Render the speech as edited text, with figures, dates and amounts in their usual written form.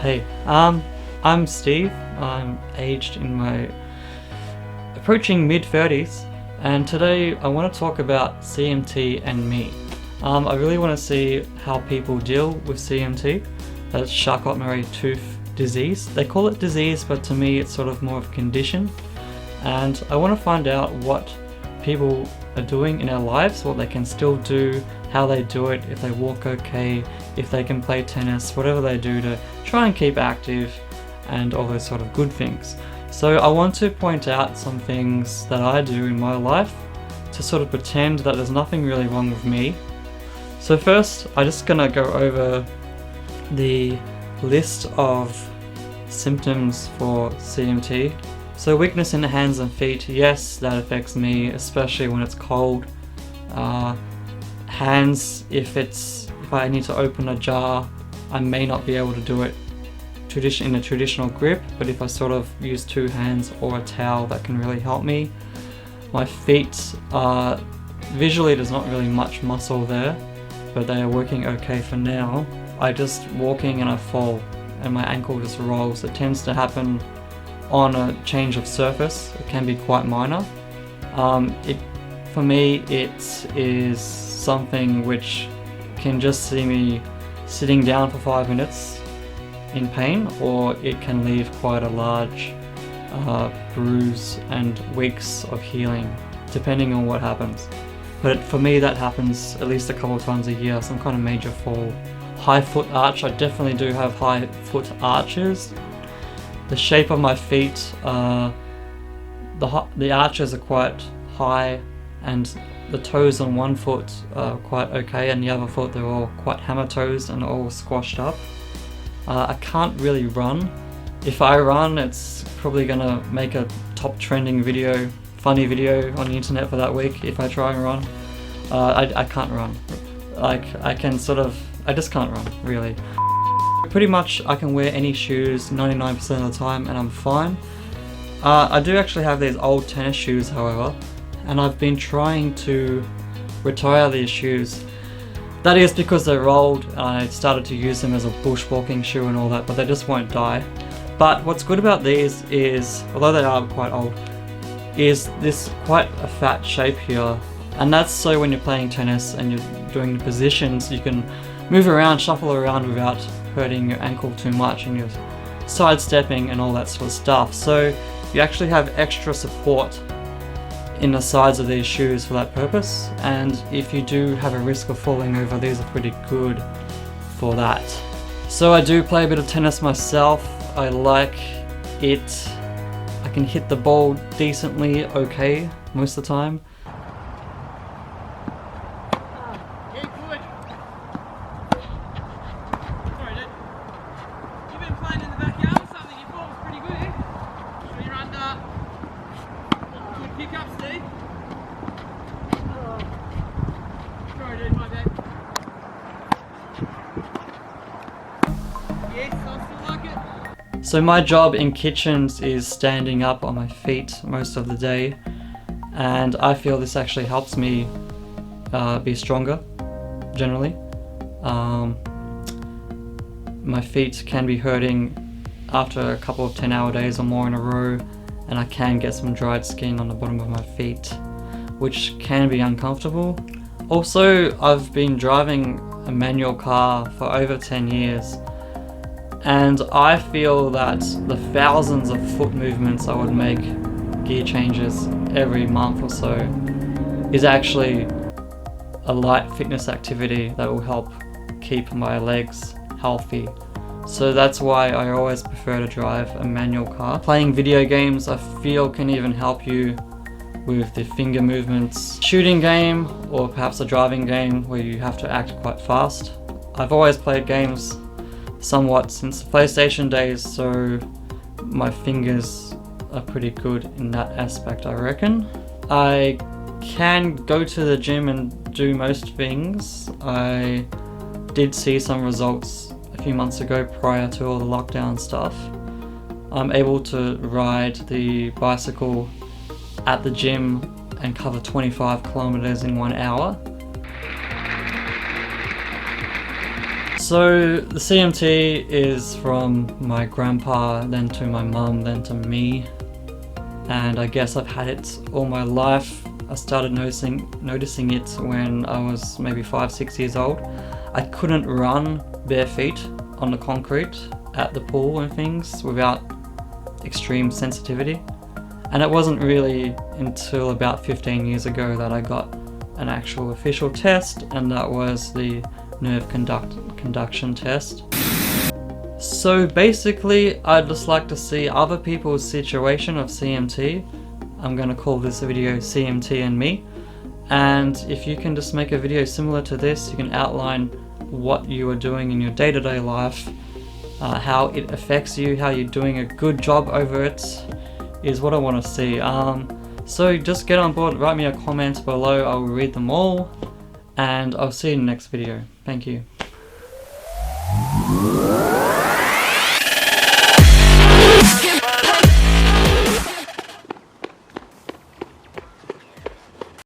Hey, I'm Steve. I'm aged in my approaching mid-30s, and today I want to talk about CMT and me. I really want to see how people deal with CMT, that's Charcot tooth disease. They call it disease, but to me it's sort of more of a condition, and I want to find out what people are doing in their lives, what they can still do, how they do it, if they walk okay, if they can play tennis, whatever they do to try and keep active and all those sort of good things. So I want to point out some things that I do in my life to sort of pretend that there's nothing really wrong with me. So first, I'm just gonna go over the list of symptoms for CMT. So weakness in the hands and feet, yes, that affects me, especially when it's cold. Hands, if I need to open a jar, I may not be able to do it in a traditional grip, but if I sort of use two hands or a towel, that can really help me. My feet, visually there's not really much muscle there, but they are working okay for now. I just walking and I fall and my ankle just rolls. It tends to happen on a change of surface. It can be quite minor. For me, it is something which can just see me sitting down for 5 minutes in pain, or it can leave quite a large bruise and weeks of healing, depending on what happens. But for me, that happens at least a couple of times a year, some kind of major fall. High foot arch, I definitely do have high foot arches. The shape of my feet, the arches are quite high, and the toes on one foot are quite okay, and the other foot they're all quite hammer toes and all squashed up. I can't really run. If I run, it's probably gonna make a top trending video, funny video on the internet for that week if I try and run. I can't run. Like, I just can't run, really. Pretty much I can wear any shoes 99% of the time and I'm fine. I do actually have these old tennis shoes, however, and I've been trying to retire these shoes. That is because they're old and I started to use them as a bushwalking shoe and all that, but they just won't die. But what's good about these is, although they are quite old, is this quite a fat shape here, and that's so when you're playing tennis and you're doing the positions, you can move around, shuffle around without hurting your ankle too much, and you're sidestepping and all that sort of stuff. So you actually have extra support in the sides of these shoes for that purpose, and if you do have a risk of falling over, these are pretty good for that. So I do play a bit of tennis myself. I like it. I can hit the ball decently okay most of the time. So my job in kitchens is standing up on my feet most of the day, and I feel this actually helps me be stronger, generally. My feet can be hurting after a couple of 10-hour days or more in a row, and I can get some dried skin on the bottom of my feet, which can be uncomfortable. Also, I've been driving a manual car for over 10 years, and I feel that the thousands of foot movements I would make, gear changes every month or so, is actually a light fitness activity that will help keep my legs healthy. So that's why I always prefer to drive a manual car. Playing video games, I feel, can even help you with the finger movements. Shooting game, or perhaps a driving game where you have to act quite fast. I've always played games somewhat since the PlayStation days, so my fingers are pretty good in that aspect, I reckon. I can go to the gym and do most things. I did see some results a few months ago prior to all the lockdown stuff. I'm able to ride the bicycle at the gym and cover 25 kilometers in 1 hour. So the CMT is from my grandpa, then to my mum, then to me, and I guess I've had it all my life. I started noticing it when I was maybe 5-6 years old. I couldn't run bare feet on the concrete at the pool and things without extreme sensitivity. And it wasn't really until about 15 years ago that I got an actual official test, and that was the nerve conduction test. So basically, I'd just like to see other people's situation of CMT. I'm going to call this video CMT and Me. And if you can just make a video similar to this, you can outline what you are doing in your day-to-day life, how it affects you, how you're doing a good job over it, is what I want to see. So just get on board, write me a comment below, I will read them all, and I'll see you in the next video. Thank you.